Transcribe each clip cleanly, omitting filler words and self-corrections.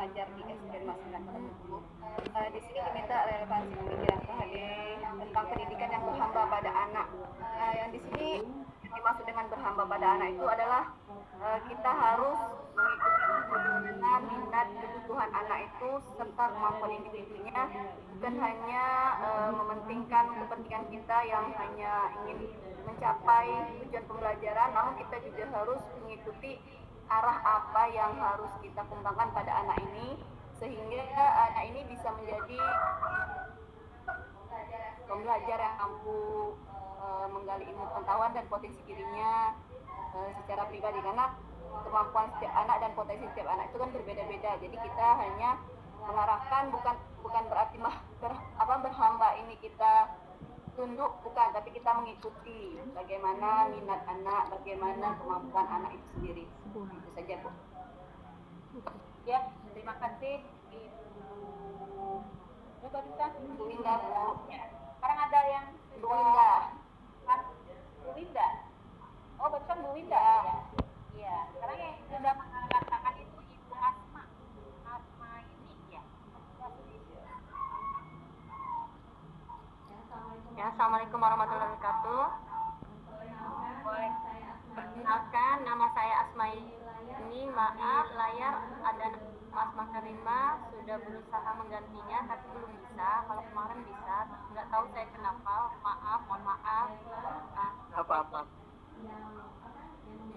mengajar di SD Mas 9 Tersebut. Di sini diminta relevansi pemikiran KHD tentang pendidikan yang berhamba pada anak. Yang di sini dimaksud dengan berhamba pada anak itu adalah kita harus mengikuti bagaimana minat kebutuhan anak itu serta kemampuan individunya, bukan hanya mementingkan kepentingan kita yang hanya ingin mencapai tujuan pembelajaran, namun kita juga harus mengikuti arah apa yang harus kita kembangkan pada anak ini sehingga anak ini bisa menjadi pembelajar yang mampu menggali ilmu pengetahuan dan potensi dirinya secara pribadi, karena kemampuan setiap anak dan potensi setiap anak itu kan berbeda-beda. Jadi kita hanya mengarahkan, bukan berarti berhamba ini kita tunduk, bukan, tapi kita mengikuti bagaimana minat anak, bagaimana kemampuan anak itu sendiri. Itu saja, Bu. Ya, terima kasih Ibu Bu Linda, Bu. Sekarang ada yang Bu Linda. Bu Linda. Oh, betul Bu Linda. Iya. Sekarang yang sudah mengatakan itu Ibu Asma. Asma ini ya. Ya, Assalamualaikum warahmatullahi wabarakatuh. Perkenalkan, nama saya Asma ini. Maaf, layar ada Mas Makarima sudah berusaha menggantinya tapi belum bisa. Kalau kemarin bisa, nggak tahu saya kenapa. Mohon maaf. Apa-apa.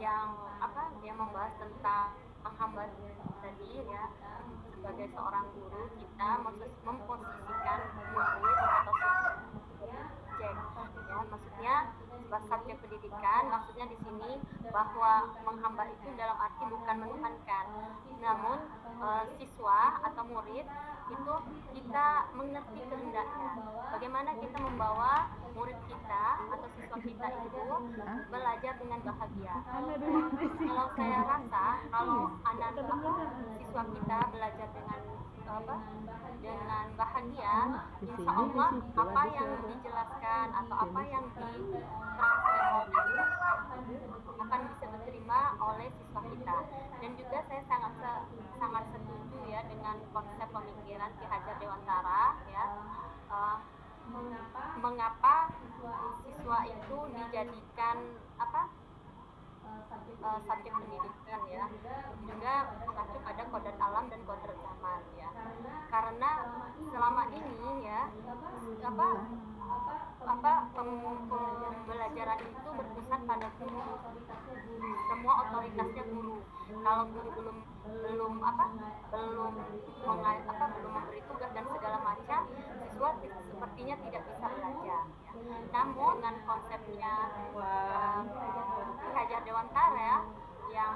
Yang membahas tentang penghamba tadi ya, sebagai seorang guru kita memposisikan murid atau subjek ya, maksudnya subjek pendidikan, maksudnya di sini bahwa menghamba itu dalam arti bukan menuhankan, namun siswa atau murid itu kita mengerti kehendaknya, bagaimana kita membawa murid kita atau siswa kita itu belajar dengan bahagia. Kalau saya rasa kalau siswa kita belajar dengan bahagia, insya Allah apa yang dijelaskan atau apa yang diterangkan akan bisa diterima oleh siswa kita. Dan juga saya sangat setuju ya dengan konsep pemikiran Ki Hajar Dewantara ya, mengapa siswa itu dijadikan subjek pendidikan ya, juga mengacu pada kodrat alam dan kodrat zaman ya, karena selama ini ya pembelajaran itu berpusat pada guru, semua otoritasnya guru. Kalau guru belum memberi tugas dan segala macam, siswa sepertinya tidak bisa belajar ya. Namun dengan konsepnya Ki Hajar Dewantara yang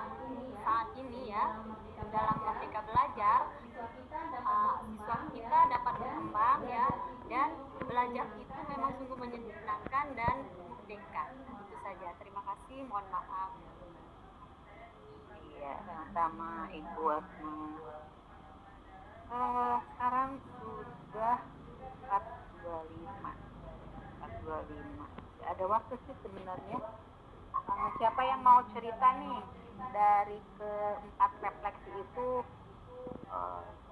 saat ini ya, dalam Merdeka Belajar, siswa kita dapat berkembang ya, dan belajar itu memang sungguh menyenangkan dan merdeka. Itu saja, terima kasih, mohon maaf. Iya, sama Ibu Asma. Sekarang sudah 4.25. Ada waktu sih sebenarnya. Siapa yang mau cerita nih dari keempat refleksi itu?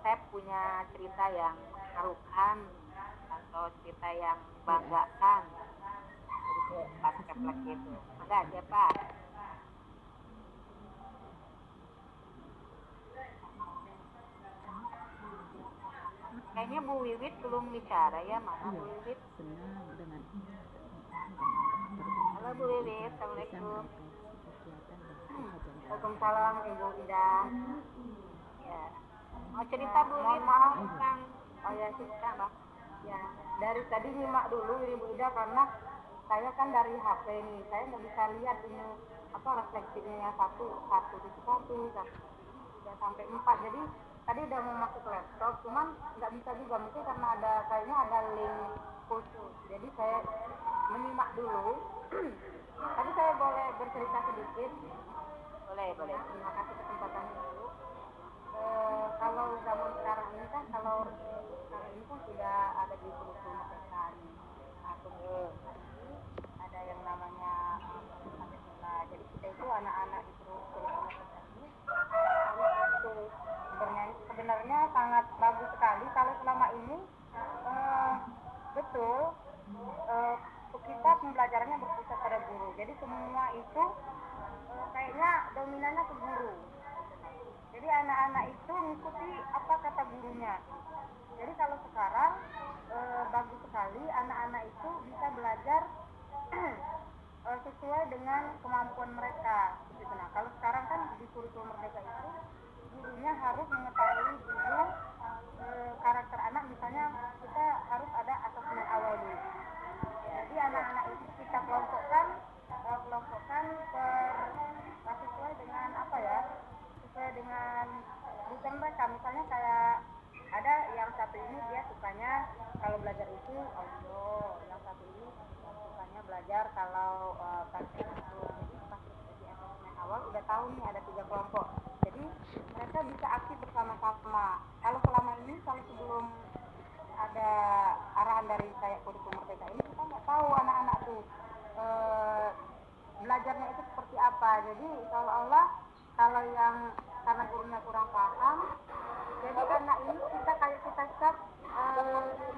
Saya punya cerita yang mengharukan atau cerita yang membanggakan dari keempat refleksi itu. Ada siapa? Kayaknya Bu Wiwit belum bicara ya, Mana Bu Wiwit? Halo Bu Wiwit, Assalamualaikum. Waalaikumsalam Ibu Ida. Ya. Mau cerita Bu Wiwit? Maaf tentang cerita Bang. Ya, dari tadi nyimak dulu Ibu Ida karena saya kan dari HP nih, saya nggak bisa lihat ini refleksinya satu sampai 4. Jadi tadi udah mau masuk laptop, cuman nggak bisa juga, mungkin karena kayaknya ada link khusus. Jadi saya menyimak dulu. Tadi saya boleh bercerita sedikit? Boleh. Terima kasih kesempatannya dulu. Kalau zaman sekarang ini kan sudah ada di kurikulum SMK. Ada yang namanya Pancasila. Jadi kita itu anak-anak di kurikulum SMK ini itu sebenarnya betul kita pembelajarannya berpusat pada guru. Jadi semua itu kayaknya dominannya ke guru. Jadi anak-anak itu mengikuti apa kata gurunya. Jadi kalau sekarang bagus sekali anak-anak itu bisa belajar sesuai dengan kemampuan mereka. Gitu. Nah, kalau sekarang kan di kurikulum Merdeka itu gurunya harus mengetahui dulu karakter anak, misalnya kita harus ada asesmen awal dulu. Jadi anak-anak itu kita kelompokkan sesuai dengan apa ya? Sesuai dengan bukan mereka. Misalnya kayak ada yang satu ini dia sukanya kalau belajar itu audio, yang satu ini sukanya belajar kalau praktik itu. Jadi pas di asesmen awal udah tahu nih ada 3 kelompok. Jadi mereka bisa aktif bersama-sama. Kalau selama ini, kalau sebelum ada arahan dari kayak kurikulum Merdeka ini, kita nggak tahu anak-anak tuh belajarnya itu seperti apa. Jadi seolah-olah kalau yang karena gurunya kurang paham, jadi anak ini kita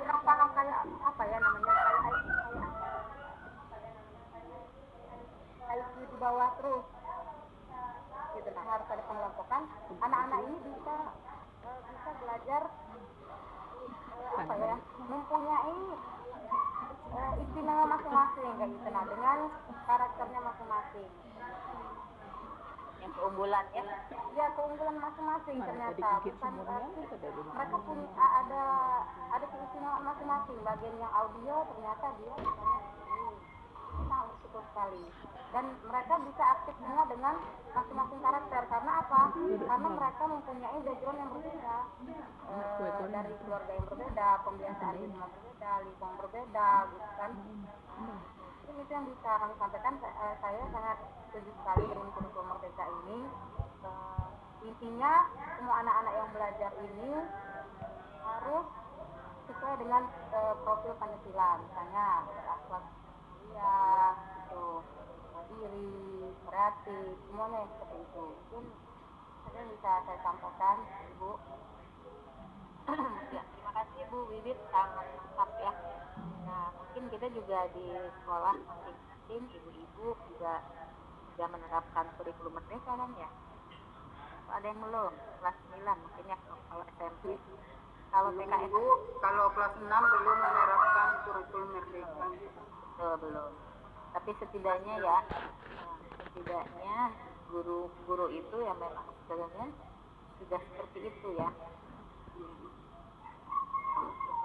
kurang paham kayak apa ya namanya, kayak IQ di bawah terus. Gitu. Nah, harus ada pengelompokan. Anak-anak ini bisa belajar mempunyai istimewa masing-masing kayak gitu. Nah, dengan karakternya masing-masing. Yang keunggulan ya. Ya, keunggulan masing-masing ternyata. Bukan mereka punya ada keistimewaan masing-masing. Bagian yang audio ternyata dia misalnya sangat cukup sekali. Dan mereka bisa aktif semua dengan masing-masing karakter. Karena apa? Karena mereka mempunyai background yang berbeda, dari keluarga yang berbeda, pembiasaan di rumah berbeda, lingkungan berbeda, gitu kan. Itu yang bisa kami sampaikan. Saya sangat setuju sekali dengan kurikulum Merdeka ini. Intinya semua anak-anak yang belajar ini harus sesuai dengan profil Pancasila, misalnya berakhlak mulia, itu mandiri, kreatif, semuanya yang seperti itu. Mungkin saja bisa saya sampaikan, Ibu. Ya, terima kasih Bu Wiwit, sangat lengkap ya. Nah, mungkin kita juga di sekolah masing-masing, ibu-ibu juga sudah menerapkan kurikulum Merdeka kan ya? Ada yang belum? Kelas 9 mungkin ya, kalau SMP. Kalau PKS, kalau kelas 6 belum menerapkan kurikulum Merdeka. belum. Tapi setidaknya ya, setidaknya guru-guru itu yang memang sebenarnya sudah seperti itu ya.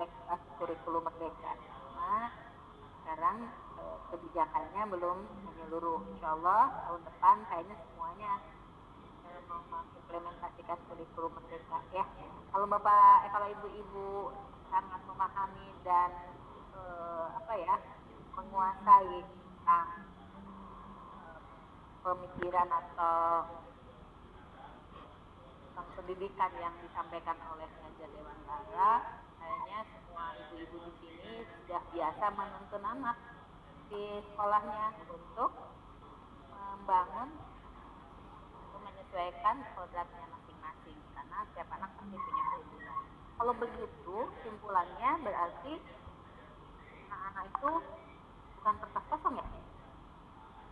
Kelas kurikulum Merdeka. Nah, sekarang kebijakannya belum menyeluruh. Insya Allah tahun depan kayaknya semuanya mengimplementasikan kurikulum Merdeka ya. Kalau kalau ibu-ibu sangat memahami dan menguasai tentang pemikiran atau tentang pendidikan yang disampaikan oleh pengajar Dewan Tara, kayaknya semua ibu-ibu di sini sudah biasa menuntun anak di sekolahnya untuk membangun menyesuaikan kodratnya masing-masing, karena setiap anak pasti punya keunggulan. Kalau begitu simpulannya berarti anak-anak itu bukan kertas kosong ya,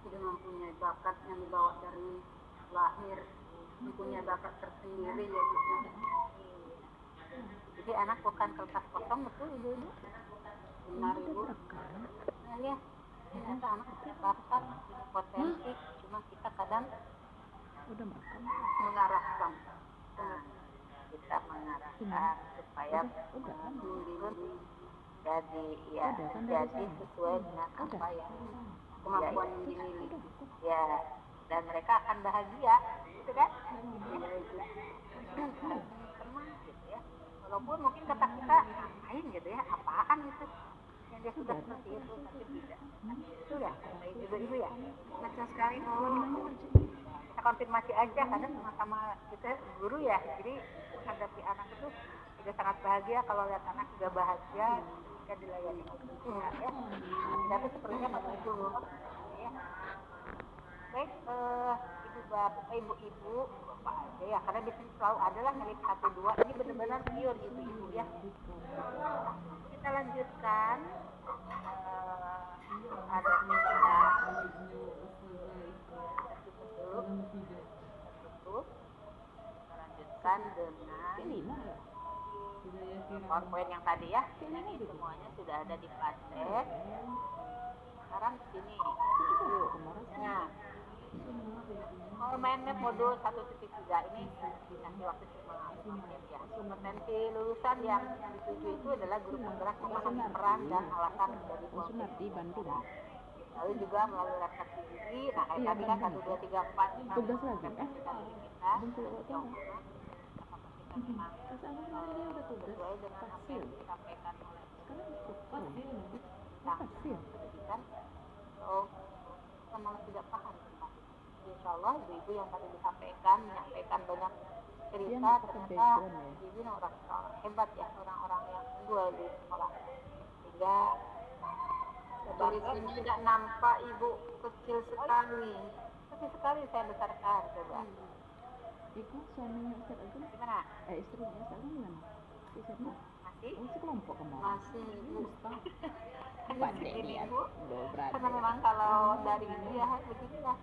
Sudah mempunyai bakat yang dibawa dari lahir, mempunyai bakat tersendiri ya Bu. Jadi anak bukan kertas kosong, betul ibu-ibu? Benar Ibu. Nah, ya, ternyata anak punya bakat, punya potensi, cuma kita kadang Mengarahkan. Nah, kita mengarahkan supaya jadi sesuai dengan apa yang Kemampuan yang dimiliki. ya, dan mereka akan bahagia, gitu kan? Tenang gitu ya. Walaupun mungkin kata kita ngapain gitu ya, apaan itu yang dia sudah seperti itu, tapi tidak. Itu ya, baik ibu-ibu ya. Betul sekali Bu. Kita konfirmasi aja karena sama-sama kita guru ya, jadi menghadapi anak itu juga sangat bahagia kalau lihat anak juga bahagia ketika dilayani ya. Tapi sepertinya Pak Ibu ya. Baik, ibu-ibu Bapak aja ya, karena di sini selalu adalah milik 1-2, ini benar-benar pure ibu-ibu ya. Kita lanjutkan. ada kita dulu tutup, kita lanjutkan dengan PowerPoint yang tadi ya. Ini semuanya sudah ada di praktek. Sekarang sini. Nah, kalau main map modul 1.3 ini dikasih waktu cuma 5 menit ya. Kompetensi lulusan yang dituju itu adalah guru penggerak memahami peran dan alasan menjadi Sunat di Bandung. lalu juga melalui refleksi diri. Nah, kayak tadi kan 1, 2, 3, 4 Tugas lagi kan? kita Bengkulu utara. apakah kita memang Pas aku kemarin dia udah tugas. sesuai dengan apa yang disampaikan oleh Sekarang tentang pasir. pendidikan atau memang tidak paham tentang itu. Insya Allah ibu-ibu yang tadi menyampaikan banyak Dia cerita, nggak pakai ternyata background ya. ibu orang hebat ya, orang-orang yang unggul di sekolah. Sehingga dari sini tidak nampak ibu kecil sekali. Kecil sekali saya besarkan coba. Itu suaminya Ustaz Agung. Gimana? Istrinya Ustaz Agung gimana? Si siapa? Masih? Oh, sekelompok kemarin. Masih ibu. Pandai dia. Ibu. Loh, berarti. Karena memang kalau dari ini ya beginilah.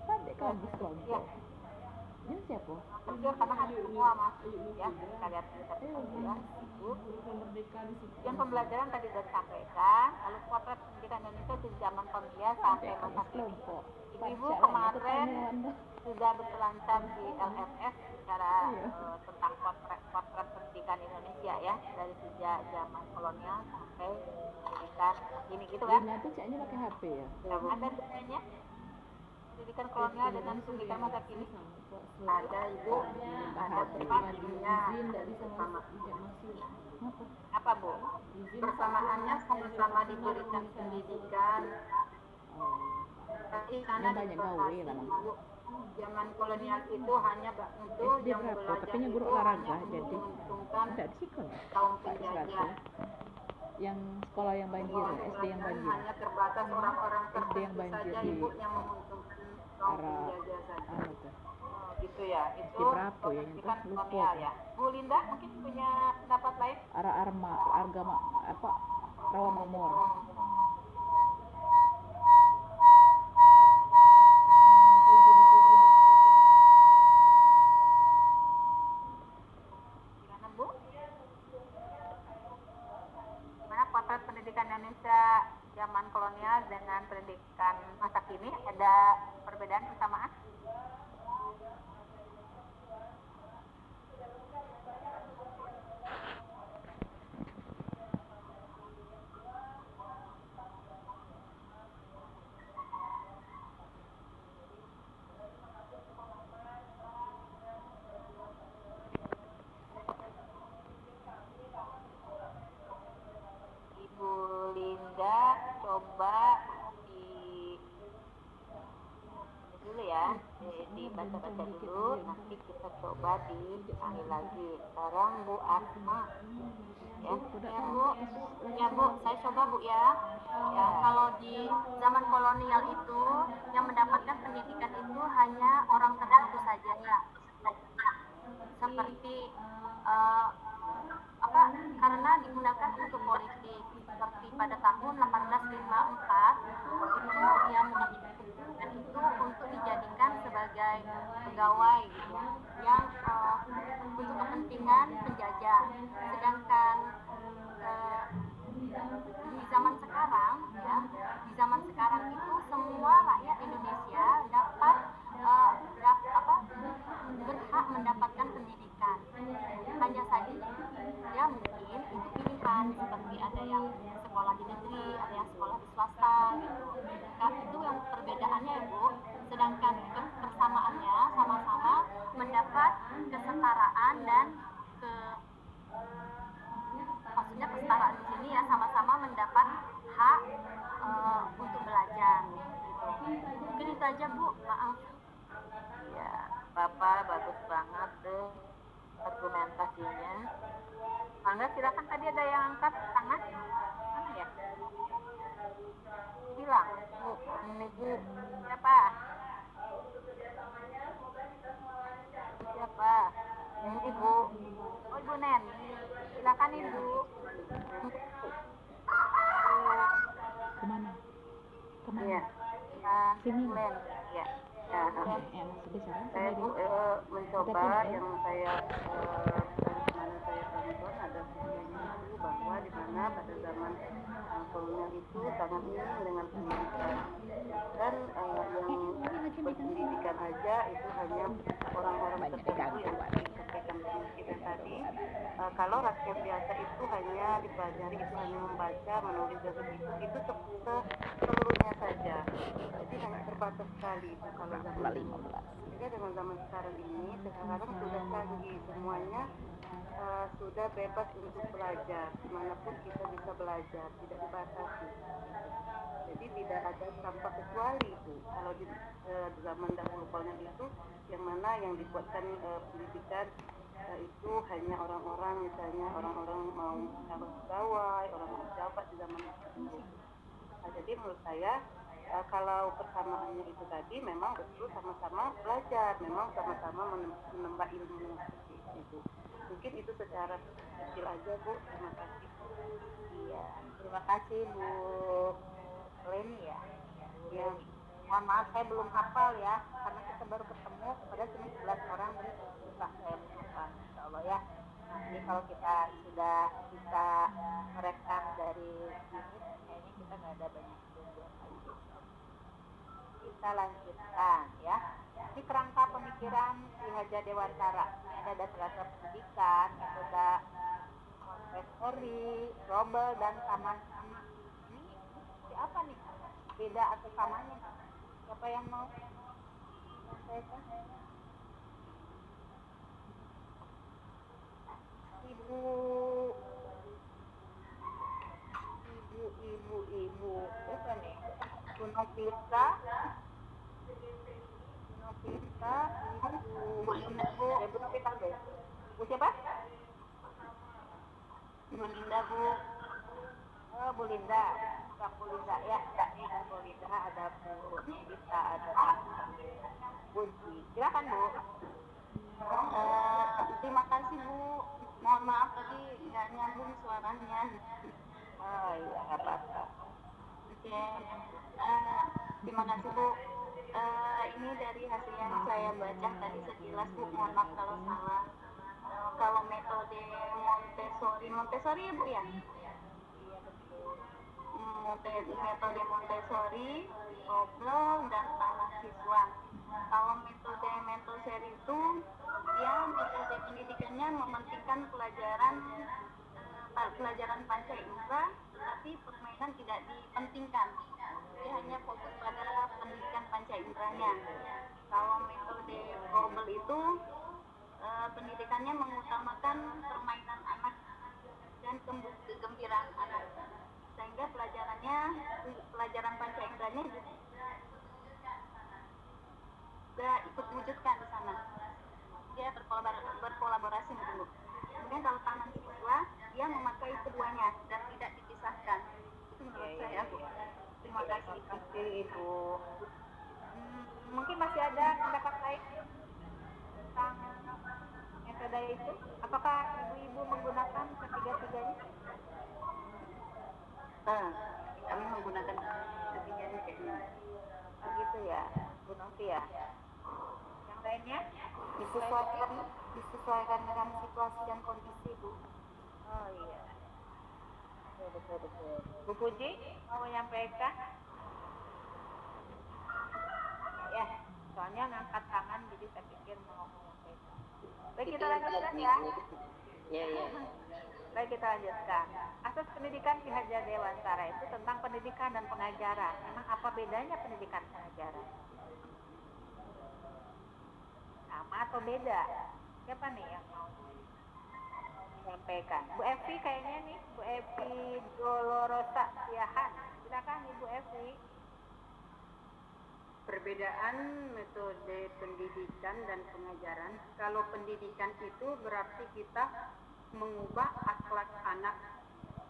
Pandai kau habis Iya. kelompok. Dia siapa? Kecil karena hadir semua mas. Ya, kita lihat ya. Ibu. Yang pembelajaran tadi sudah disampaikan. Lalu potret pendidikan Indonesia di zaman kolonial sampai masa kini. Kelompok. Ibu kemarin sudah berselancar di LMS secara tentang potret pendidikan Indonesia ya, dari sejak zaman kolonial sampai pendidikan ini gitu kan. Dina tuh caknya pakai HP ya? Ada sebenarnya pendidikan kolonial dengan pendidikan masa kini. Ada ibu, ada berbandingnya sama. Apa bu? Bersamaannya sama-sama diberikan pendidikan. Tapi karena Yang banyak gawe lah Mang. zaman kolonial itu hanya itu SD yang berapa? belajar Tapi nya guru itu olahraga hanya jadi. untuk menguntungkan Tidak di sekolah. kaum Pak penjajah. Suratnya. Yang sekolah yang banjir, SD yang banjir. Hanya terbatas orang-orang SD yang tertentu banjir saja di ibu yang menguntungkan kaum arah penjajah saja. anu tuh. Oh, gitu ya. Itu SD berapa ya, pendidikan lupa. kolonial ya. Bu Linda mungkin punya pendapat lain? Arah Argama apa? Rawamangun. Gimana Bu? Gimana potret pendidikan Indonesia zaman kolonial dengan pendidikan masa kini, ada perbedaan persamaan? Ibu Linda coba di ini dulu ya, dibaca-baca dulu, nanti kita coba dipanggil lagi. Sekarang Bu Asma, ya, Ya Bu, saya coba Bu ya. Ya, kalau di zaman kolonial itu yang mendapatkan pendidikan itu hanya orang tertentu saja ya. Seperti karena digunakan untuk politik, seperti pada tahun 1854 itu yang pendidikan itu untuk dijadikan sebagai pegawai gitu, yang untuk kepentingan penjajah. Sedangkan di zaman sekarang ya, di zaman sekarang itu semua rakyat Indonesia dapat berhak mendapatkan pendidikan. Hanya saja ya mungkin itu pilihan, seperti ada yang sekolah di negeri, ada yang sekolah di swasta gitu. Nah, itu yang perbedaannya Ibu. Sedangkan persamaannya sama-sama mendapat kesetaraan dan maksudnya kesetaraan di sini ya, sama-sama mendapat hak untuk belajar gitu. Mungkin itu aja Bu, maaf. Ya, Bapak bagus banget deh argumentasinya. Mangga silakan, tadi ada yang angkat tangan. Mana ya? Bilang, Bu, ini Bu. Siapa? Siapa? Ini Bu. Oh, Ibu Neni. Silakan Ibu. Kemana? yang sebesar Saya Bu sendiri. mencoba Ada pun, yang saya dari mana saya tonton ada videonya itu bahwa di mana pada zaman kolonial itu sangat minim dengan pendidikan dan yang berpendidikan aja itu hanya orang-orang banyak tertentu yang diganggu. disampaikan kita tadi. Kalau rakyat biasa itu hanya dipelajari itu hanya membaca, menulis dan begitu itu seperlunya saja. Jadi hanya terbatas sekali Bu kalau zaman dulu. Jika dengan zaman sekarang ini sekarang sudah canggih semuanya sudah bebas untuk belajar dimanapun kita bisa belajar tidak dibatasi. Jadi tidak ada tanpa kecuali Bu. Kalau di zaman dahulu kolonial itu yang mana yang dibuatkan pendidikan itu hanya orang-orang misalnya orang-orang mau pegawai, orang mau pejabat di zaman dulu. Jadi menurut saya kalau persamaannya itu tadi memang betul sama-sama belajar, memang sama-sama menambah ilmu seperti itu. Mungkin itu secara kecil aja Bu. Terima kasih. Iya, terima kasih Bu Leni ya. Ya, mohon maaf saya belum hafal ya, karena kita baru ketemu, padahal cuma 11 orang dan susah saya menghafal, insya Allah ya. Jadi kalau kita sudah bisa merekam dari ini, kayaknya kita nggak ada banyak gangguan lagi. Kita lanjutkan ya. Ini kerangka pemikiran Ki Hajar Dewantara. Ini ada dasar pendidikan, metode Montessori, Robel dan taman anak. Ini siapa nih? Beda atau samanya? Siapa yang mau menyampaikan? Ibu. Siapa nih? Bu Novita, Bu Novita deh. Bu siapa? Bu Linda Bu. Oh, Bu Linda. Kak Bu Linda ya. Ada Bu Linda, ada Bu Novita, ada Bu Ji. Silakan Bu. Terima kasih Bu. Mohon maaf tadi nggak nyambung suaranya. Oh iya, nggak apa-apa. Oke. Terima kasih Bu. Ini dari hasil yang saya baca tadi sekilas Bu. Mohon maaf kalau salah. Kalau metode Montessori ya Bu ya? Metode Montessori, Robel dan tanah siswa. Kalau metode Montessori itu dia metode pendidikannya mementingkan pelajaran panca indera, tetapi permainan tidak dipentingkan. Dia hanya fokus pada pendidikan panca inderanya. Kalau metode Robel itu pendidikannya mengutamakan permainan anak dan kegembiraan anak, sehingga pelajaran panca inderanya juga ikut wujudkan di sana. Dia berkolaborasi dulu. Kemudian kalau taman siswa dia memakai keduanya dan tidak dipisahkan. Itu menurut saya Bu. Terima kasih Ibu. Mungkin masih ada pendapat lain tentang metode itu? Apakah ibu-ibu menggunakan ketiga-tiganya? Kami menggunakan ketiganya kayaknya. Oh gitu ya, Bu Novi ya. Yang lainnya? Disesuaikan dengan situasi dan kondisi Bu. Oh iya. Betul. Bu Puji mau menyampaikan? Ya, soalnya ngangkat tangan jadi saya pikir mau menyampaikan. Baik, kita lanjutkan ya. Iya. Baik, kita lanjutkan. Asas pendidikan Ki Hajar Dewantara itu tentang pendidikan dan pengajaran. Emang apa bedanya pendidikan dan pengajaran? Sama atau beda? Siapa nih yang mau menyampaikan? Bu Evi kayaknya nih, Bu Evi Dolorosa Siahan. Silakan Ibu Evi. Perbedaan metode pendidikan dan pengajaran. Kalau pendidikan itu berarti kita mengubah akhlak anak,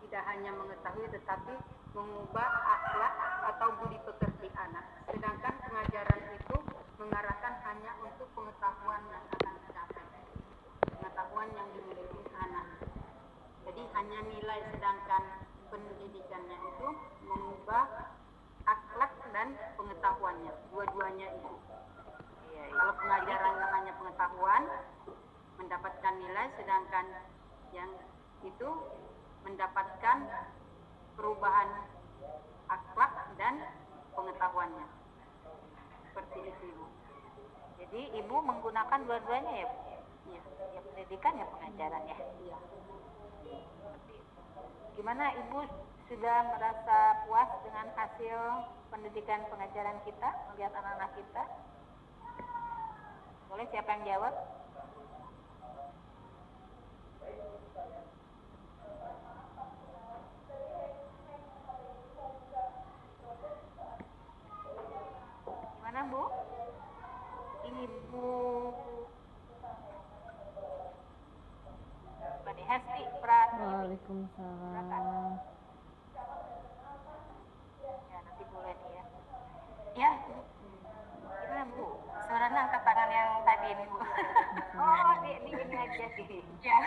tidak hanya mengetahui tetapi mengubah akhlak atau budi pekerti anak. Sedangkan pengajaran itu mengarahkan hanya untuk pengetahuan yang akan dicapai, pengetahuan yang dimiliki anak. Jadi hanya nilai, sedangkan pendidikannya itu mengubah akhlak dan pengetahuannya, dua-duanya itu. itu mendapatkan perubahan akhlak dan pengetahuannya. Seperti itu Ibu. Jadi Ibu menggunakan dua-duanya ya Bu? Iya. Ya pendidikan ya pengajaran ya. Iya. Gimana Ibu, sudah merasa puas dengan hasil pendidikan pengajaran kita, melihat anak-anak kita? Boleh siapa yang jawab? Gimana Bu? Ibu Bani Hesti Pratiwi. Waalaikumsalam. Ya nanti boleh nih ya. Ya, gimana Bu? Sebenarnya angkat tangan yang tadi ini Bu. Oh di ini aja sih. Ya,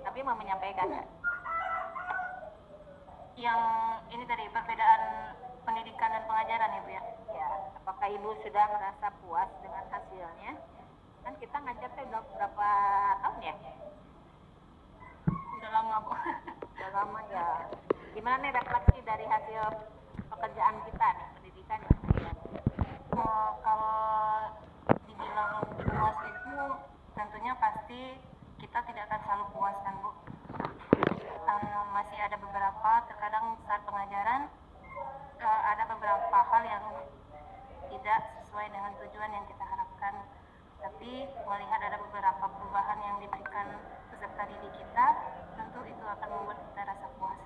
Tapi mau menyampaikan nggak? yang ini tadi perbedaan pendidikan dan pengajaran ya Bu ya. Ya, apakah Ibu sudah merasa puas dengan hasilnya? Kan kita ngajarnya udah berapa tahun ya? Udah lama Bu. Udah lama ya. Gimana nih refleksi dari hasil pekerjaan kita nih, pendidikan dan pengajaran? Kalau dibilang puas itu tentunya pasti kita tidak akan selalu puas kan Bu. Masih ada beberapa terkadang saat pengajaran ada beberapa hal yang tidak sesuai dengan tujuan yang kita harapkan, tapi melihat ada beberapa perubahan yang diberikan peserta didik kita, tentu itu akan membuat kita rasa puas.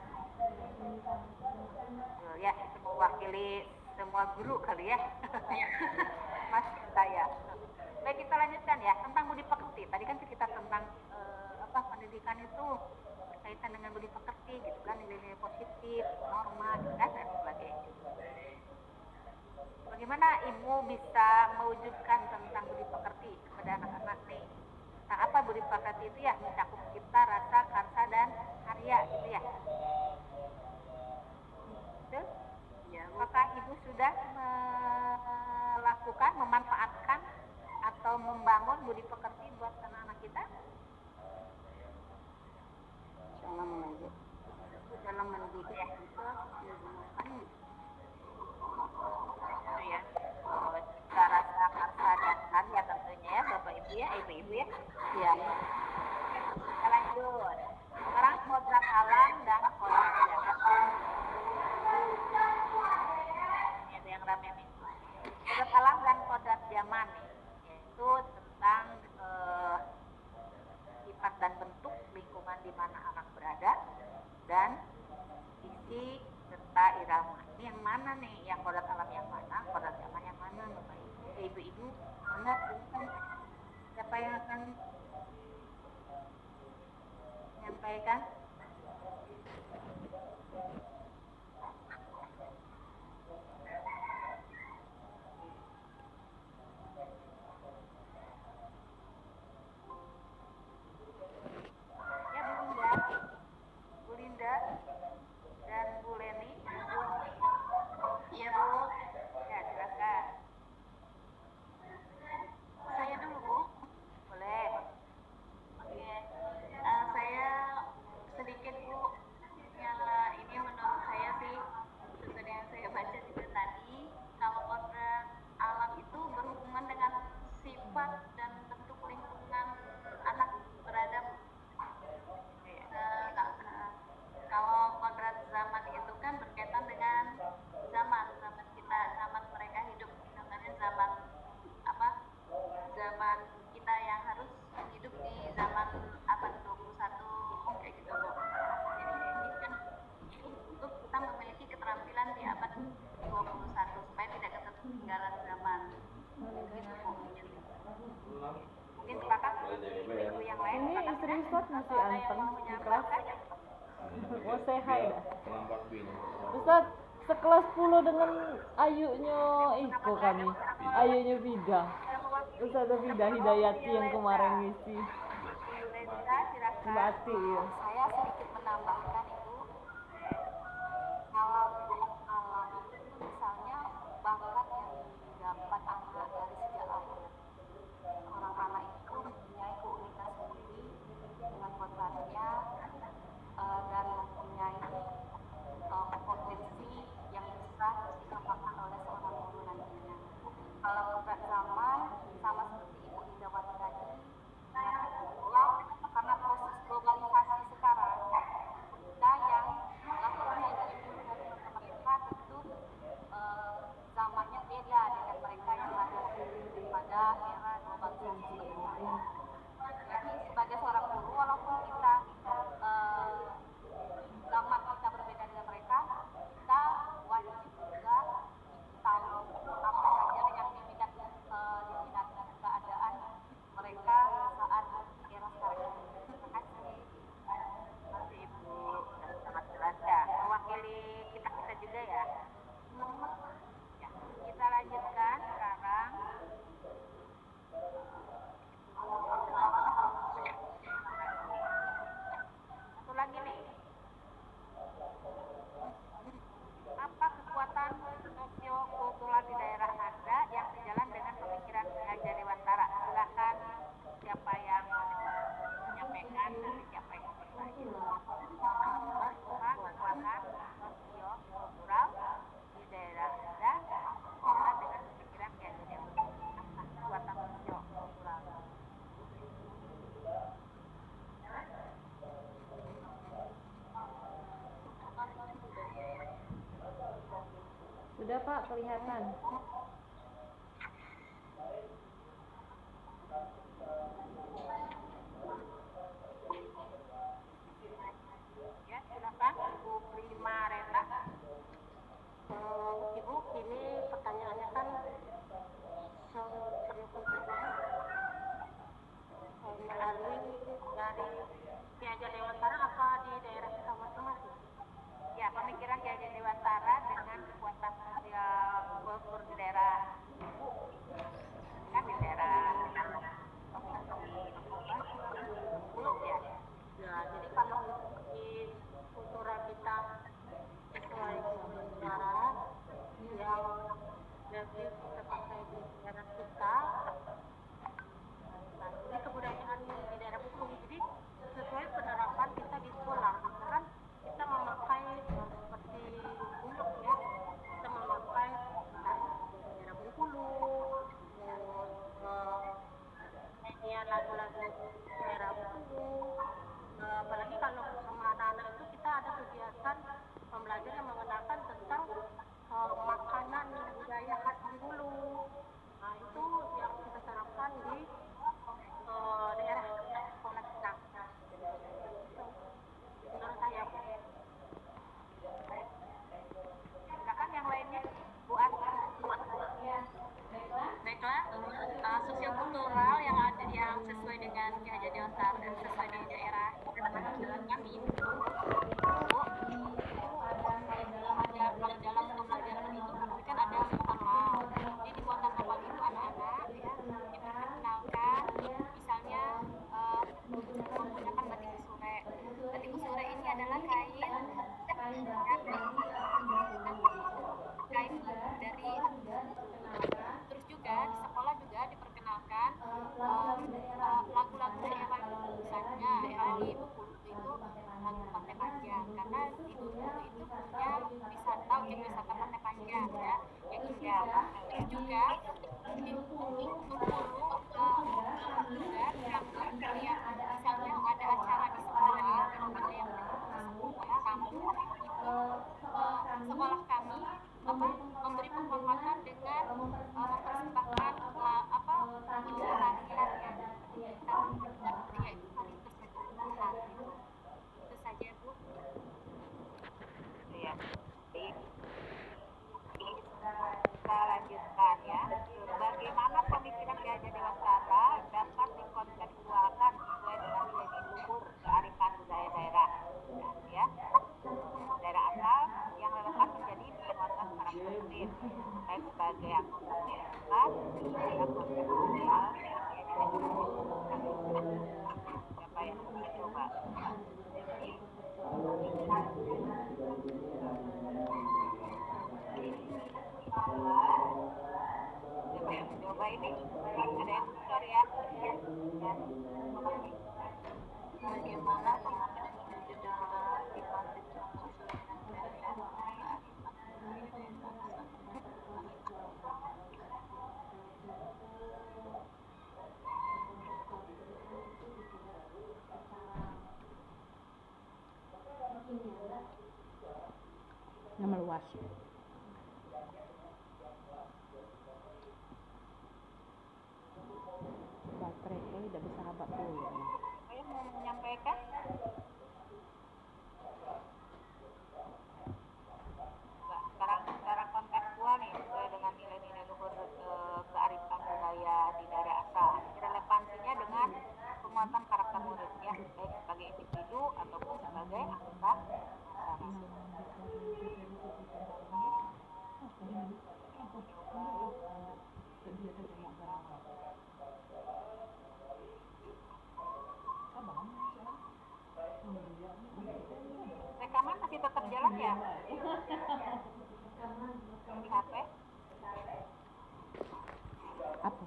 Ya, itu mewakili semua guru kali ya. Mas saya. Baik, kita lanjutkan ya tentang budi pekerti. Tadi kan kita tentang pendidikan itu berkaitan dengan budi pekerti gitu kan, nilai-nilai positif, norma gitu kan dan sebagainya. Bagaimana Ibu bisa mewujudkan tentang budi pekerti kepada anak-anak nih? Nah, apa budi pekerti itu ya? Mencakup cipta, rasa, karsa, dan karya gitu ya. Betul? Ya, apakah Ibu sudah melakukan, memanfaatkan atau membangun budi pekerti buat anak-anak kita? Dalam mendidik ya. Itu ya. Cipta, rasa, karsa, dan karya tentunya ya Bapak Ibu ya, Ibu-Ibu ya. Iya. Kita lanjut. Sekarang kodrat alam dan kodrat zaman. Ini ada yang rame nih. Kodrat alam dan kodrat zaman nih, yaitu tentang sifat dan bentuk lingkungan di mana anak berada dan isi serta irama. Ini yang mana nih? Yang kodrat alam yang mana? Kodrat zaman yang mana? Bapak Ibu, Ibu-Ibu, mana? Siapa yang akan menyampaikan? Bu Linda dan Bu Leni. Iya Bu. Ya, silakan. Saya dulu Bu. Boleh. Oke. Saya sedikit Bu. Ya, ini menurut saya sih seperti yang saya baca juga tadi, kalau kodrat alam itu berhubungan dengan sifat dan bentuk lingkungan anak berada. Kalau kodrat zaman itu kan berkaitan dengan zaman kita, zaman mereka hidup, contohnya zaman zaman kita yang harus hidup di zaman abad 21 kayak gitu Bu. Jadi ini kan untuk kita memiliki keterampilan di abad 21 supaya tidak ketinggalan zaman. Gitu Bu. Mungkin silakan Ibu yang lain. Ini Silakan. istri Ustadz masih Ada yang anteng mau di kelas. menyampaikan? Mau say hi dah. Ustadz, sekelas 10 dengan Ayunya Iko kami. Ayunya Vida. Ustazah Vida Hidayati yang kemarin ngisi. Bu Lenda, silakan. Mbak Ati ya. Saya sedikit menambahkan Ibu, kalau alam itu misalnya bakat yang didapat anak dari sejak lahir. Orang anak itu mempunyai keunikan sendiri dengan kalau nggak zaman sama seperti Ibu Ida Wati tadi dengan pulang karena proses globalisasi sekarang kita yang melakukan itu mereka tentu zamannya beda dengan mereka yang lahir pada era globalisasi seperti ini. Jadi sebagai seorang guru walaupun kita zaman kita berbeda dengan mereka, kita wajib juga tahu apa saja yang diminati keadaan mereka saat era sekarang ini. Terima kasih. Terima kasih Ibu, sudah sangat jelas ya. Mewakili kita juga ya. Ya, kita lanjutkan sekarang. Satu lagi nih. Apa kekuatan sosio-kultural di daerah Anda yang sejalan dengan pemikiran Ki Hajar Dewantara? Silakan siapa yang menyampaikan dan siapa yang bertanya. Kekuatan sosio-kultural di daerah Anda sejalan dengan pemikiran Ki Hajar Dewantara. Apa kekuatan sosio-kultural? Sudah Pak, kelihatan. Ya, silakan Ibu Prima Reta. Ibu, ini pertanyaannya kan melalui dari Ki Hajar Dewantara apa di daerah kita masing-masing? Ya, pemikiran Ki Hajar Dewantara dengan kekuatan sosial kultur di daerah Ibu, kan di daerah Bulog ya. Ya, jadi kalau di kultural kita sesuai dengan cara yang lebih kita pakai di negara kita, nah, ini kebudayaan di daerah hukum, jadi sesuai penerapan kita di sekolah, kan kita memakai seperti bulog ya, kita memakai daerah Bengkulu, terus lagu-lagu daerah Bengkulu. Apalagi kalau sama anak-anak itu kita ada kegiatan pembelajaran yang mengenalkan tentang makanan budaya khas Bengkulu. Nah itu yang kita terapkan di daerah sekolah kita. Menurut saya. Silakan yang lainnya, Bu Ati. Baiklah, sosiokultural yang ada yang sesuai dengan Ki Hajar Dewantara dan sesuai di daerah kami itu ada kalau dalam pembelajaran itu kan ada kapal. Jadi di muatan kapal itu anak-anak ya diperkenalkan misalnya menggunakan batik kusure. Batik kusure ini adalah kain dari terus juga di sekolah juga diperkenalkan lagu-lagu daerah misalnya era di Bengkulu itu lagu Pantai Panjang karena di Bengkulu itu punya wisata objek wisata Pantai Panjang ya yang indah. Terus juga di Bengkulu juga yang misalnya ada acara di sekolah ada yang sekolah kampung itu sekolah kami memberi penghormatan dengan mempersembahkan tarian yang yaitu hari tersebut itu saja Bu. Ya. Kita lanjutkan ya. Bagaimana pemikiran Ki Hajar Dewantara dapat dikontekstualkan sesuai dengan nilai luhur kearifan budaya daerah, ya. Daerah asal yang relevan menjadi penguatan karakteristik, baik sebagai anggota masyarakat, dalam konteks sosial, siapa yang mau coba? Coba ini ada yang bocor ya. Bagaimana puas. Baterai itu tidak bersahabat dulu. Saya mau menyampaikan secara kontekstual nih sesuai dengan nilai-nilai luhur kearifan budaya di daerah asal. Relevansinya dengan penguatan karakter murid ya, baik sebagai individu ataupun sebagai anggota masyarakat. Rekaman masih tetap jalan ya? Di HP? Apa?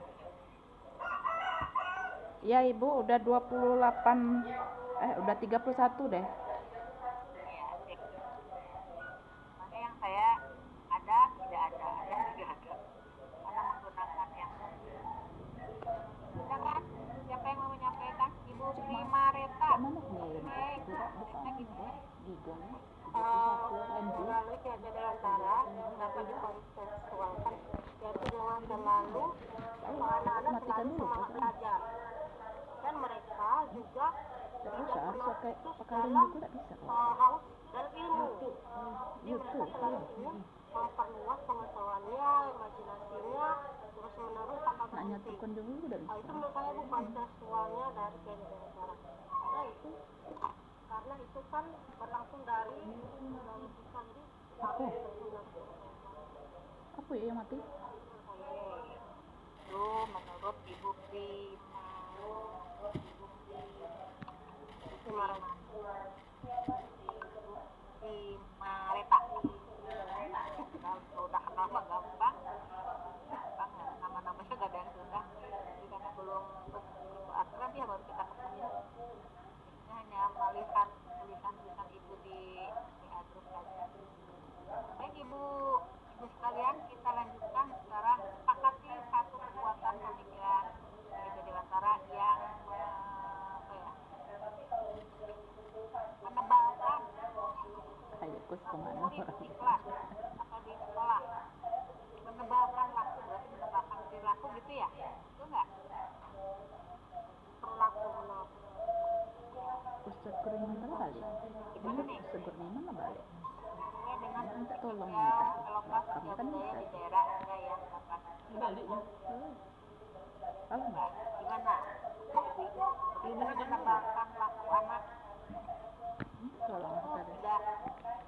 Ya Ibu, udah 28, udah 31 deh. Ya, sip. Mana yang saya ada, tidak ada, tidak ada. Mana menggunakan yang silakan, siapa yang mau menyampaikan? Ibu Prima Reta. Melalui Tiada Delantara dapat dikontekstualkan, yaitu dengan selalu anak-anak selalu semangat belajar, dan mereka juga tidak pernah putus dalam haus dan ilmu. Jadi mereka selalu ingin memperluas pengetahuannya, imajinasinya, terus menerus tanpa berhenti. Itu menurut saya bukan kontekstualnya dari Tiada Delantara, karena itu kan berlangsung dari kita, jadi harus Apa ya yang mati? Itu menurut Ibu Prima Reta. Kalau udah kenal mah gampang ya. Nama-namanya gak ada yang susah. Jadi karena belum akrab ya baru kita ketemu. Hanya melihat tulisan-tulisan Ibu di grup saja. Baik Ibu sekalian, kita lanjutkan sekarang. Sepakati satu kekuatan pemikiran Tiada Delantara yang menebalkan murid di kelas atau di sekolah, menebalkan laku, berarti menebalkan perilaku gitu ya, itu enggak? Perilaku benar. Ustaz Kurniawan mana balik? Gimana nih? Ustaz Kurniawan mana balik? Sesuai dengan Minta tolong ya, lokasi kamu kan budaya bisa. di daerah Anda yang dapat. Balik ya. Gimana? Bagaimana menebalkan laku anak? Tolong tadi.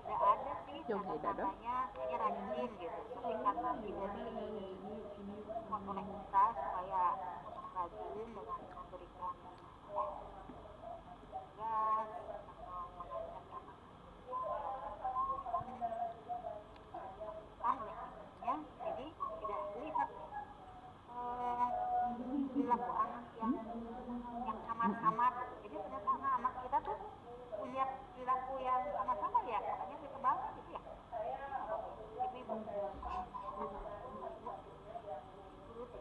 Tidak ada sih Jogi dado. tanda-tandanya kayaknya rajin gitu, tapi karena tidak disupport oleh kita supaya rajin dengan memberikan tugas atau mengajak anak oleh ibunya, jadi tidak lihat perilaku anak yang samar-samar. Jadi ternyata anak-anak kita tuh punya perilaku yang sama-sama ya, makanya ditebalkan gitu ya. Ibu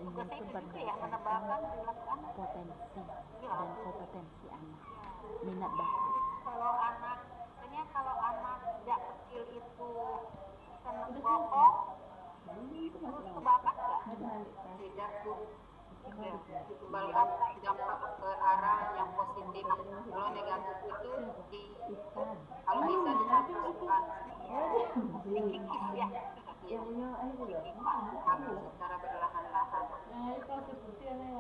tugasnya itu juga ya, menebalkan perilaku anak. Potensi Iya. dan kompetensi anak. Minat bakat. Kalau anak sejak kecil itu senang rokok, terus kebakat nggak? Tidak tuh dikembalikan dampak ke arah yang positif. Kalau negatif itu kalau bisa dihapuskan, Dikikis ya. dihapus secara berlahan-lahan.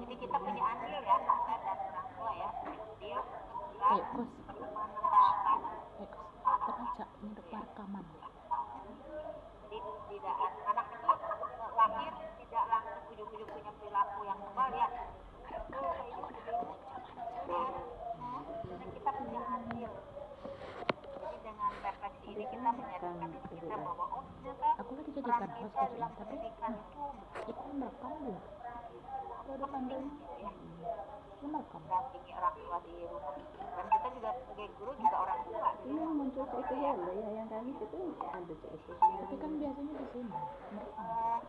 Jadi kita punya andil ya, kakak dan orang tua ya, andil Kos. menebalkan. Terbaca ini depan rekaman. Jadi tidak anak itu lahir tidak langsung ujung-ujung punya perilaku yang kebal ya. Itu kayak gitu. Jadi kita punya andil. Jadi dengan refleksi ini kita menyadarkan diri kita bahwa oh ternyata Aku lagi peran jadikan host kita dalam tapi pendidikan itu itu merekam belum? Ada penting pandang ya. merekam. Dampingi orang tua di rumah. Dan kita juga sebagai guru juga orang tua. Iya muncul cerita ya yang kami itu ada cerita. Tapi kan biasanya di sini merekam.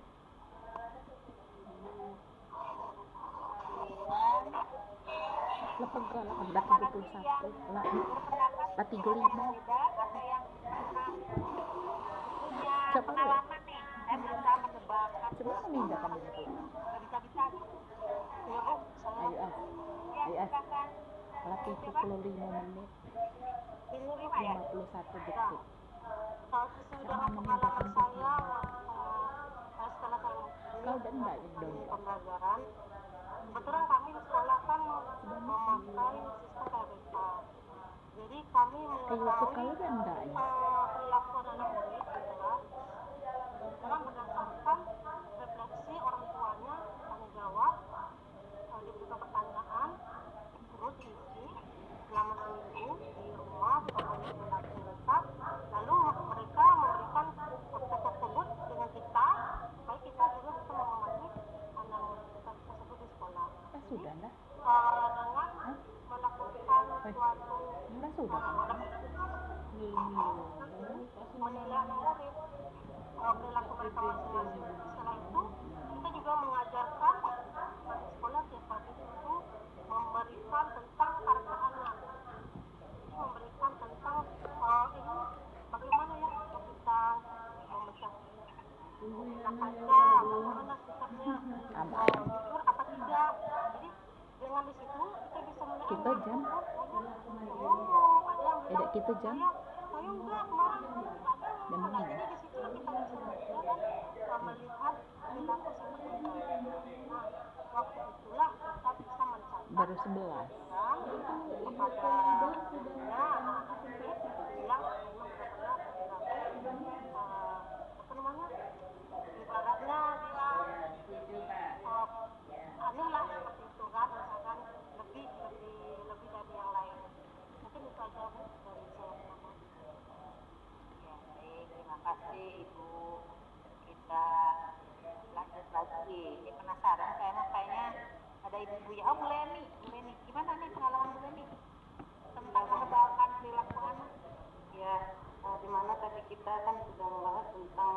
Lepas galak udah 31 lah 35. Ada yang punya Siapa pengalaman nih. Saya berusaha menebakkan. Coba menindak kamu itu. Nggak bisa. Ya, Bu. Ayo as. Ya, Ayo as. silakan. Kalau 75 menit 25 ya? 51 detik. Kalau sesuai dengan pengalaman saya, setelah saya Kau dan enggak dong. pembelajaran, kebetulan kami di sekolah kan memakai sistem KBK. Jadi kami Waktu mengetahui kau dan enggak ya. perilaku anak murid adalah dengan berdasarkan refleksi orang tuanya, tanya jawab, dibuka pertanyaan, terus diisi selama seminggu di rumah oleh mereka, lalu mereka memberikan praktek tersebut dengan kita, supaya kita juga bisa memahami anak murid kita tersebut di sekolah. Sudah lah. Dengan melakukan suatu Sudah kan. menilai anak murid perilaku mereka masing-masing. Setelah itu kita juga mengajarkan di sekolah tiap hari itu memberikan tentang karakter anak. Jadi memberikan tentang ini bagaimana ya kita memecah anak aja, bagaimana sikapnya jujur apa tidak. Jadi dengan di situ kita bisa melihat Kita jam. ngomong, ada yang bilang Kita jam. saya enggak kemarin Dan nah, mana? jadi di situ kita bisa belajar dan melihat perilaku seperti itu. Nah, waktu itulah kita bisa mencatat Baru 11. dan kepada gurunya anak-anak ini bilang memang benar-benar apa namanya ibaratnya dia aneh lah seperti itu kan, misalkan lebih dari yang lain. Mungkin itu aja Bu dari saya. Ya, baik. Terima kasih Ibu. Kita lanjut lagi. Ini penasaran saya mah kayaknya ada ibu-ibu ya. Oh, Bu Leni. Gimana nih pengalaman Bu Leni tentang menebalkan perilaku anak? Ya, di mana tadi kita kan sudah membahas tentang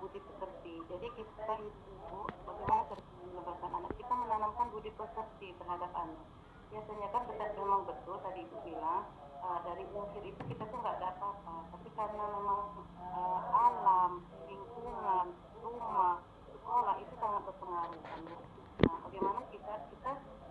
budi pekerti. Jadi kita itu bagaimana cara menebalkan anak, kita menanamkan budi pekerti terhadap anak. Biasanya kan kita memang betul tadi Ibu bilang dari unsur itu kita tuh nggak ada apa-apa, tapi karena memang alam, lingkungan, rumah, sekolah itu sangat berpengaruh kan Bu. Nah, bagaimana kita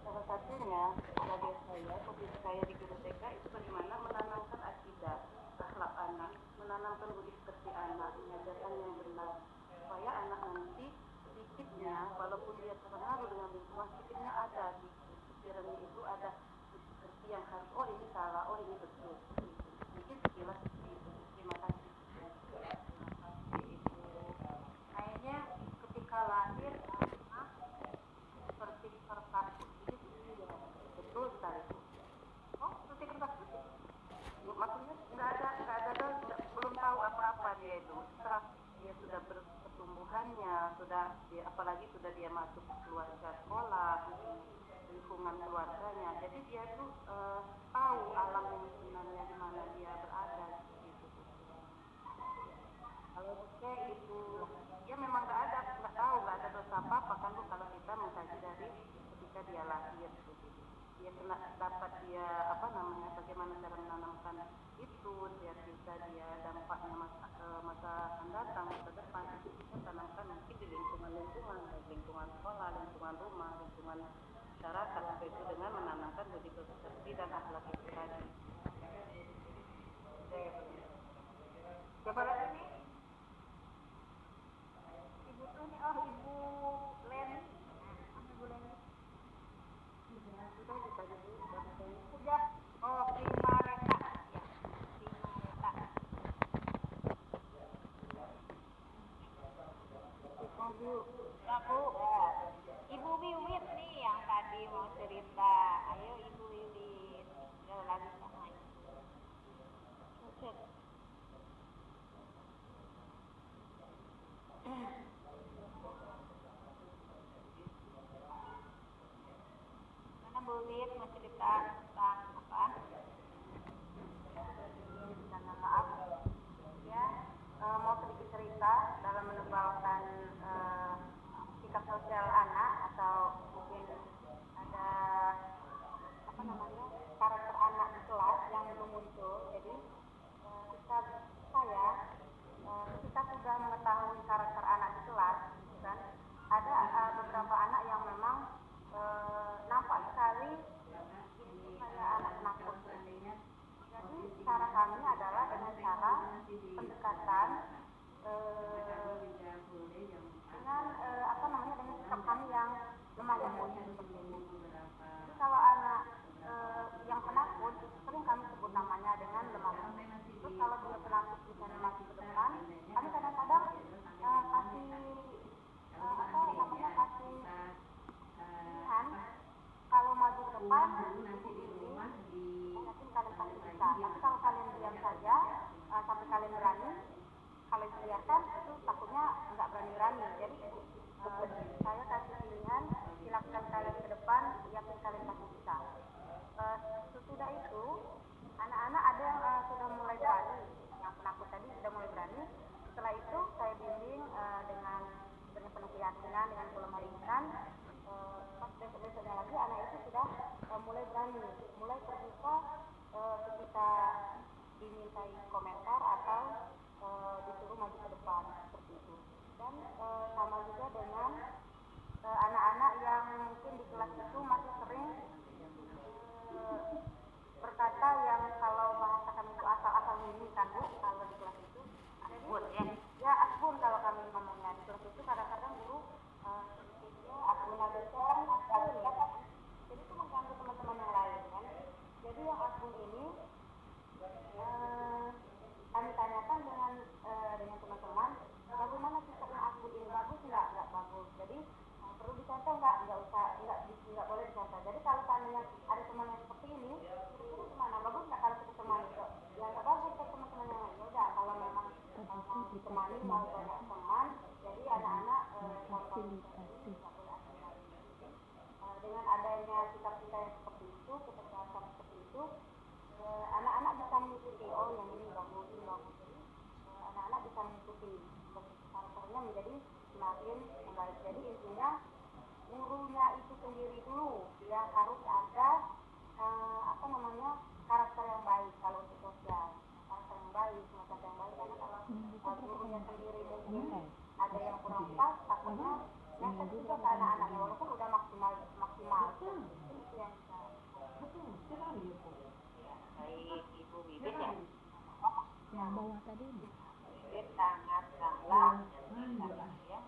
salah satunya ala dia saya, posisi saya di guru TK itu bagaimana menanamkan akidah, akhlak anak, menanamkan budi pekerti anak, mengajarkan yang benar, supaya anak nanti sedikitnya, walaupun dia terpengaruh dengan lingkungan, sedikitnya ada di pikirannya itu ada budi pekerti yang harus, oh ini salah, oh ini betul. Mungkin sekilas seperti itu. Terima kasih. Kayaknya ketika lahir anak seperti kertas putih. Betul sekali. Oh, seperti kertas putih. Maksudnya belum tahu apa-apa dia itu. Setelah dia sudah pertumbuhannya, apalagi sudah dia masuk keluarga sekolah, lingkungan keluarganya, jadi dia tuh tahu alam yang sebenarnya di mana dia berada gitu. Kalau saya itu ya memang nggak ada dosa apa kan Bu kalau kita mengkaji dari ketika dia lahir gitu. Dia kena dapat dia bagaimana cara menanamkan itu, dia bisa dia dampaknya masa akan datang, masa depan itu kita tanamkan mungkin di lingkungan sekolah, lingkungan rumah, lingkungan masyarakat, itu dengan menanamkan budi pekerti dan akhlak itu tadi. Coba lagi nih. Ibu tuh nih, oh Ibu Leni. Ibu Leni. Sudah. Oh, Prima Reta. Ya, Prima Reta. Bu. Ya, Bu. Oh. Ibu Wiwit nih yang tadi mau cerita. Ayo Ibu Wiwit. Ya, lagi sama. Oke. Mana Bu Wiwit mau cerita tentang apa? Karena maaf ya mau sedikit cerita dalam menebalkan sikap sosial anak atau mungkin ada karakter anak di kelas yang belum muncul. Jadi ketika sudah kondisi seperti ini. Jadi kalau anak yang penakut sering kami sebut namanya dengan lemah lembut. Terus kalau dia penakut misalnya maju ke depan, kami kadang-kadang kasih kasih pilihan kalau maju ke depan ibu ini yakin kalian pasti bisa. Tapi kalau kalian diam saja sampai kalian berani, kalian biarkan itu takutnya nggak berani-berani. Jadi saya kasih pilihan, silakan kalian ke depan, yakin kalian pasti bisa. Sesudah itu anak-anak ada yang sudah mulai berani, yang penakut tadi sudah mulai berani. Setelah itu saya bimbing dengan penuh keyakinan, dengan penuh keinginan. Pas besok-besoknya lagi anak itu sudah mulai berani, mulai terbuka ketika dimintai komentar atau disuruh maju ke depan seperti itu. Dan sama juga dengan anak-anak yang mungkin di kelas itu masih sering berkata yang kalau bahasa kami itu asal-asal ini kan Bu, kalau di kelas itu asbun ya asbun kalau kami ngomongnya di kelas itu kadang-kadang guru asbun kan asbun ya. Jadi itu mengganggu teman-teman yang lain kan. Jadi yang asbun ini kami tanyakan dengan teman-teman bagaimana sistem asbun ini, bagus nggak bagus. Jadi perlu dicontoh nggak boleh dicontoh. Jadi kalau seandainya ada teman yang seperti ini, kira-kira gimana, bagus nggak kalau kita temani? Ya nggak bagus ke teman-teman yang lain. Udah kalau memang mau ditemani, mau banyak teman, jadi anak-anak fasilitasi nggak boleh asal lagi. Dengan adanya sikap kita yang seperti itu, ketegasan seperti itu, anak-anak bisa mengikuti. Oh yang ini bagus, ini bagus. Jadi anak-anak bisa mengikuti karakternya menjadi semakin membaik. Jadi intinya gurunya itu sendiri dulu yang harus ada karakter yang baik kalau untuk sosial, karakter yang baik, semacam yang baik. Karena kalau gurunya sendiri mungkin ada yang kurang pas, takutnya nyasar juga ke anak-anaknya walaupun udah maksimal itu yang bisa. Baik Ibu Bibit ya, Yang bawah tadi Bibit sangat galak ya.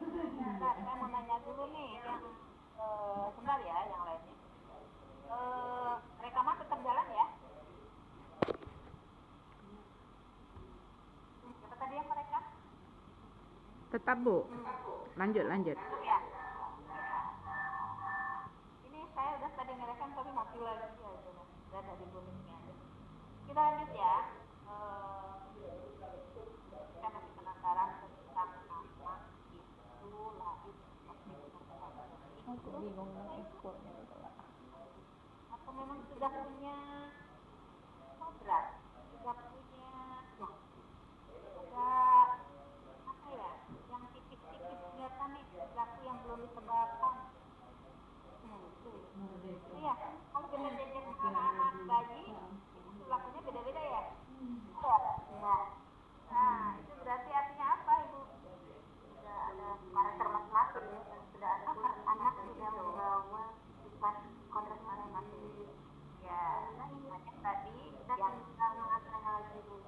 Nah, saya mau nanya dulu nih yang sebentar ya, yang lainnya. Rekaman tetap jalan ya? Siapa tadi yang merekam? tetap Bu. Lanjut. Ya. Ini saya udah tadi ngerekam tapi mati lagi aja. Udah tadi bunyinya. Kita lanjut ya. Kita masih penasaran tentang nama itu lahir Aku bingung mau ekspornya itu lah. atau memang sudah punya kodrat, sudah punya apa ya, yang tipis-tipis kelihatan nih laku yang belum disebarkan. Itu ya, kalau kita jajan anak-anak bayi itu lakunya beda-beda ya. Nah itu berarti artinya apa Ibu? Sudah ada karakter masing-masing, sudah ada anak sudah membawa sifat kodrat masing-masing. Ya, banyak tadi yang lagi Bu.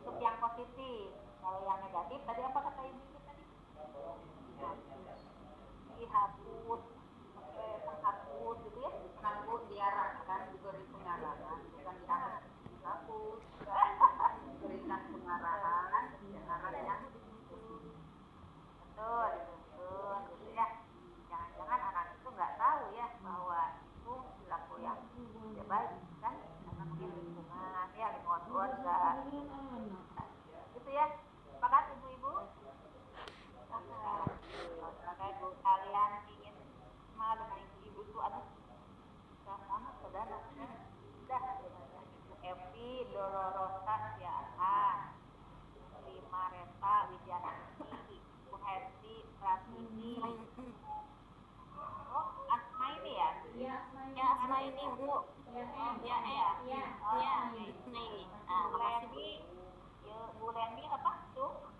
Untuk yang positif, kalau yang negatif tadi apa kata Ibu itu tadi? Dihapus, penghapus gitu ya, penghapus diarahkan diberi pengarahan, bukan dihapus, diberikan pengarahan yang betul gitu ya. Jangan-jangan anak itu nggak tahu ya bahwa itu perilaku yang tidak baik kan, karena mungkin lingkungan keluarga gitu ya. Sepakat ibu-ibu? Kalau kalian ingin kenal dengan ibu itu aduh sama saudara udah Ibu Evi Dolorosa Siahaan, Lima Reta Widianti, Bu Hesti Pratiwi. Oh Asma ini ya? Ya Asma ini Bu. Ini. Nah, Lendi, Bu Lendi apa tuh?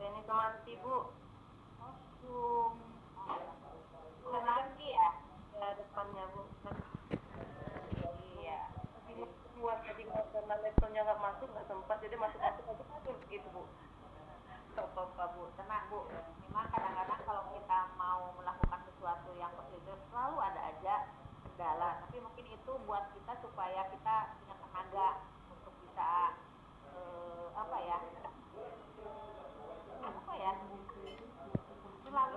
Lendi Sumarti Bu. Lendi ya? Ya depannya Bu. Iya. Buat tadi karena laptopnya nggak masuk, nggak sempat, jadi masuk gitu Bu. Apa Bu, tenang Bu. Memang kadang-kadang kalau kita mau melakukan sesuatu yang prosedur selalu ada aja kendala, tapi mungkin itu buat kita supaya kita punya tenaga untuk bisa selalu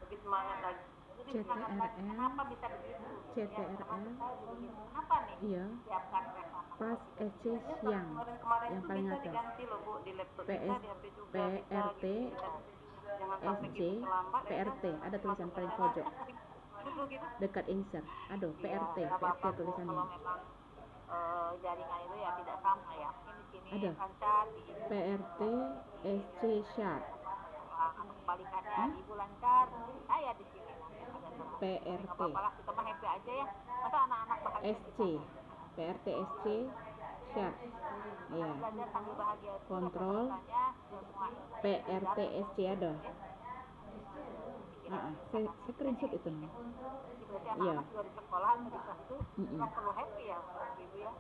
lebih semangat lagi. lebih semangat lagi. Kenapa bisa begitu? CTRL. Kenapa nih? Iya. Siapkan rekam. Pas SC siang. Kemarin Yang itu paling bisa atas. diganti loh Bu di laptop kita, PS, di HP juga PRT, bisa gitu. Jangan sampai SC, gitu terlambat ya PRT, kan. ada tulisan Masuk paling ke pojok. Dulu gitu. Dekat insert. Aduh, Iya, PRT, nggak PRT apa-apa, Bu. tulisannya. Kalau memang jaringan itu ya tidak sama ya. Mungkin di sini Ada. lancar di PRT, SC sharp, atau kebalikannya di bulan lancar. Saya di sini agak terang. PRT, Nggak apa-apa lah, kita mah happy aja ya. Masa anak-anak bahagia SC, PRT, SC sharp. Iya. belajar sambil bahagia itu Kontrol. rasa-rasanya semua PRT, SC ada. Saya screenshot itu nih. berarti Iya. anak-anak juga di sekolah atau di kelas itu memang perlu happy ya ibu ya.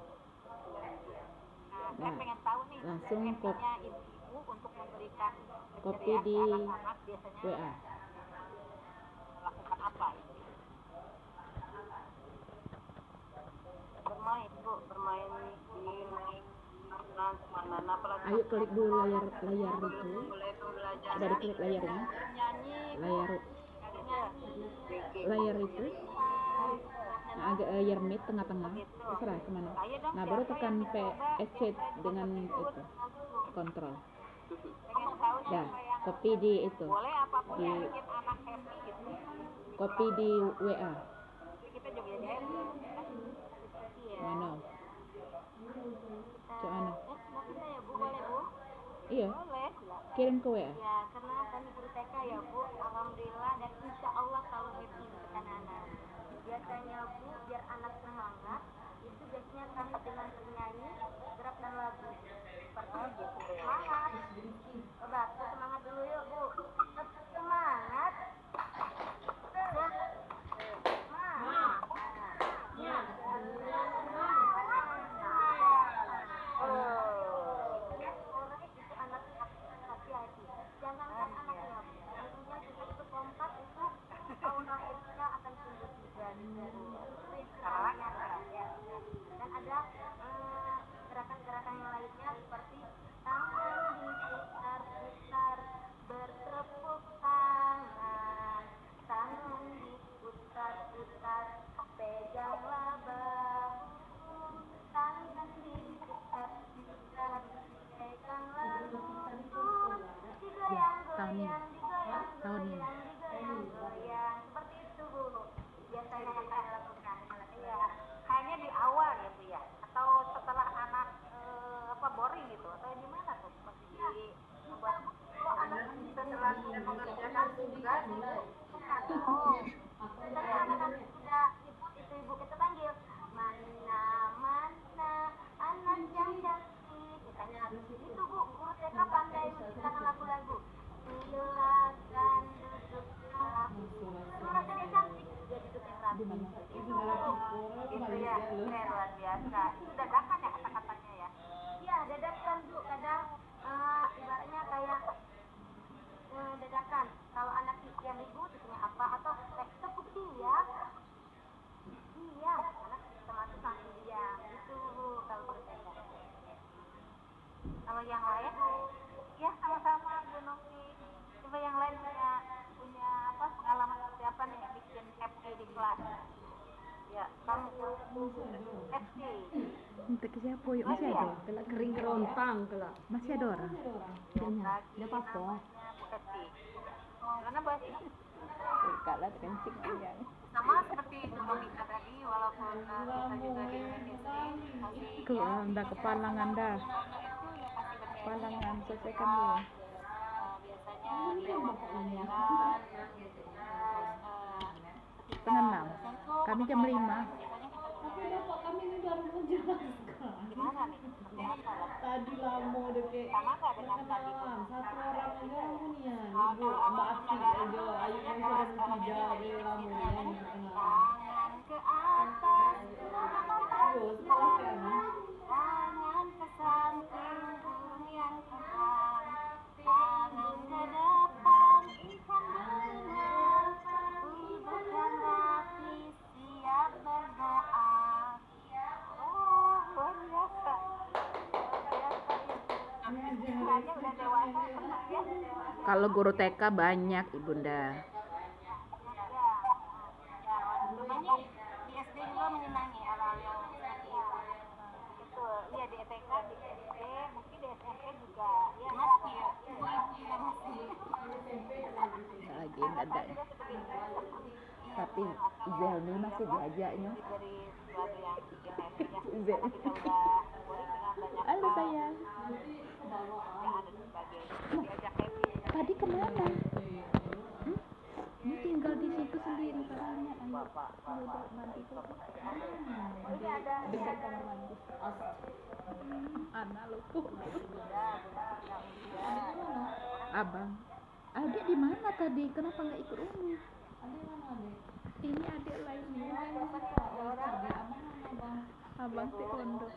Nah, saya Nah, pengen tahu nih langsung happy-nya ibu untuk memberikan Copy keceriaan di ke anak-anak biasanya WA. melakukan apa? Bermain Bu, bermain di mainan mainan apalagi. Ayo klik dulu layar itu. Mulai belajar Udah diklik layarnya. Nyanyi, Layar itu. Nah, agak layar mid tengah-tengah. Terserah kemana. Nah, baru tekan PSC dengan itu. Kontrol. pengen tahu Dah, siapa yang copy di itu. boleh apapun Di yang bikin anak happy gitu. copy di WA. Jadi kita juga jadi happy. Iya. Mana? Cok mana? Mau kita ya Bu, boleh Bu? Iya, Boleh. kirim ke WA. Ya, karena kami guru TK ya Bu, alhamdulillah dan insya Allah selalu happy untuk anak-anak. Biasanya Bu, biar anak semangat, itu biasanya kami dengan bernyanyi, gerak dan lagu. Seperti itu. Semangat. Coba, semangat dulu yuk Bu. Semangat. Jangankan anaknya, tentunya kita itu kompak itu aura happy-nya akan tumbuh juga dan ada gerakan-gerakan yang lainnya seperti tangan diputar-putar, bertepuk tangan, tangan diputar-putar, peganglah bahu, tangan diputar-putar, peganglah lutut, digoyang-goyang, digoyang-goyang, digoyang-goyang, seperti itu Bu. Biasanya yang kalian lakukan. Iya. Hanya di awal ya Bu ya, atau setelah anak boring gitu, atau gimana tuh? Pasti buat Kalau anak setelah sudah mengerjakan tugas oh, setelah anak-anak sudah ibu kita panggil mana anak yang cantik, katanya itu Bu, guru TK pandai menciptakan lagu-lagu. Silakan duduklah, suaranya dia cantik, dia duduk yang rapi. Itu ya, luar biasa. Itu dadakan ya kata-katanya ya. Iya, dadakan Bu, kadang ibaratnya kayak dadakan. Kalau anak yang ribut punya apa atau tepuk dia, anak otomatis langsung diam. Itu Bu kalau berbeda. Kalau yang lain, ya sama-sama Bu Novi. Coba yang lain punya apa pengalaman seperti apa nih yang bikin happy di kelas? Ya, kamu happy. Minta ke siapa yuk? Masih ada? Kelak kering kerontang kelak. Masih ada orang? Kayaknya. Ada apa? Bu Happy. Karena bahas ini Kalah kencing aja. sama seperti dulu kita tadi, walaupun kita juga di Indonesia, tapi Ke anda kepalang anda. Kepalangan selesaikan dulu. biasanya di awal pelajaran, Setengah 6. Kami jam 5. gimana nih? Seperti apa lah? Tadi lama deh kayak Sama nggak dengan tadi? satu orang aja hunian ibu mbak Asik aja ayu yang sudah tiga dia lamunya di tengah Tangan ke atas, yo silahkan tangan ke samping yang kanan, tangan ke depan, ikan berenang, Kalau guru TK banyak ibunda. Sebenarnya di SD juga menyenangi hal-hal yang seperti itu. Betul, iya di TK, di SD, mungkin di SMP juga. Ya masih ya, ibu-ibu juga masih. Lagi ada. Tapi Zelmi masih diajaknya. Dari sesuatu yang bikin happy ya. Zelmi. Karena kita udah boring dengan banyak Halo hal sayang. yang ada di sebagainya. Diajak happy. Tadi kemana? Ini tinggal di situ sendiri katanya. Udah mandi kok. Ini ada Dekat kamar mandi. Anak lupa. Abang. Adik di mana tadi? Kenapa nggak ikut Umi? Ini adik lainnya. Abang di pondok.